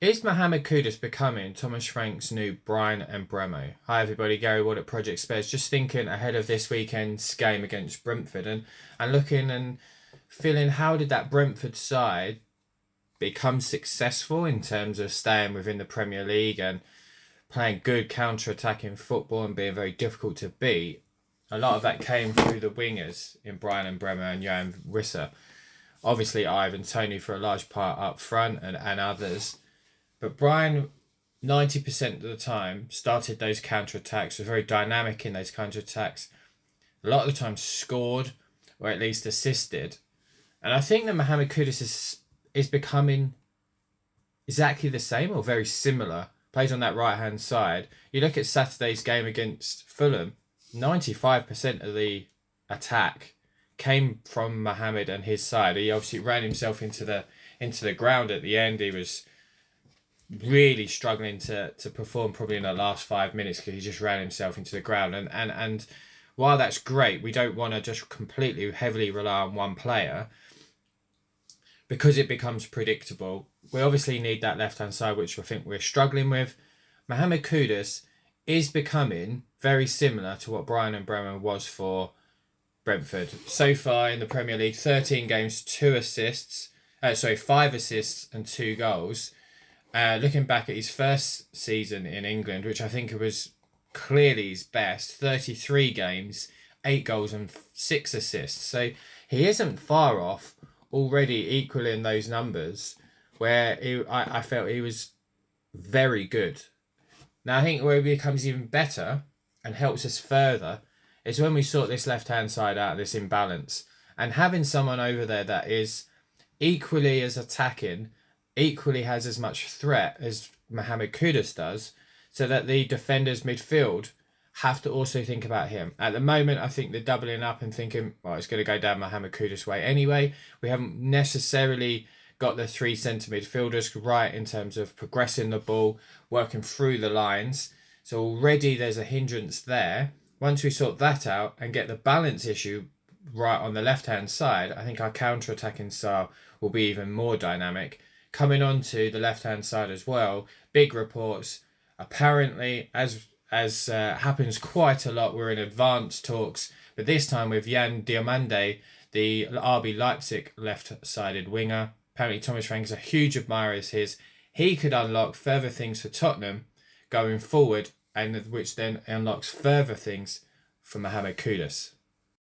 Is Mohammed Kudus becoming Thomas Frank's new Brian and Bremo? Hi everybody, Gary Ward at Project Spurs. Just thinking ahead of this weekend's game against Brentford and looking and feeling how did that Brentford side become successful in terms of staying within the Premier League and playing good counter-attacking football and being very difficult to beat. A lot of that came through the wingers in Brian and Bremer and Johan Wissa. Obviously Ivan Toney for a large part up front and others. But Brian, 90% of the time, started those counter-attacks, was very dynamic in those counter-attacks. A lot of the time scored, or at least assisted. And I think that Mohammed Kudus is becoming exactly the same or very similar. Plays on that right-hand side. You look at Saturday's game against Fulham, 95% of the attack came from Mohammed and his side. He obviously ran himself into the ground at the end. He was really struggling to perform probably in the last 5 minutes because he just ran himself into the ground. And while that's great, we don't want to just completely heavily rely on one player because it becomes predictable. We obviously need that left-hand side, which I think we're struggling with. Mohammed Kudus is becoming very similar to what Brian and Bremen was for Brentford. So far in the Premier League, 13 games, 5 assists and 2 goals. Looking back at his first season in England, which I think was clearly his best, 33 games, 8 goals and 6 assists. So he isn't far off already equaling those numbers where I felt he was very good. Now I think where he becomes even better and helps us further is when we sort this left-hand side out, this imbalance. And having someone over there that is equally as attacking, equally has as much threat as Mohammed Kudus does, so that the defenders midfield have to also think about him. At the moment, I think they're doubling up and thinking, well, it's going to go down Mohammed Kudus' way anyway. We haven't necessarily got the 3 centre midfielders right in terms of progressing the ball, working through the lines. So already there's a hindrance there. Once we sort that out and get the balance issue right on the left-hand side, I think our counter-attacking style will be even more dynamic. Coming on to the left-hand side as well, big reports. Apparently, as happens quite a lot, we're in advanced talks, but this time with Jan Diomande, the RB Leipzig left-sided winger. Apparently Thomas Frank is a huge admirer of his. He could unlock further things for Tottenham going forward, and which then unlocks further things for Mohammed Kudus.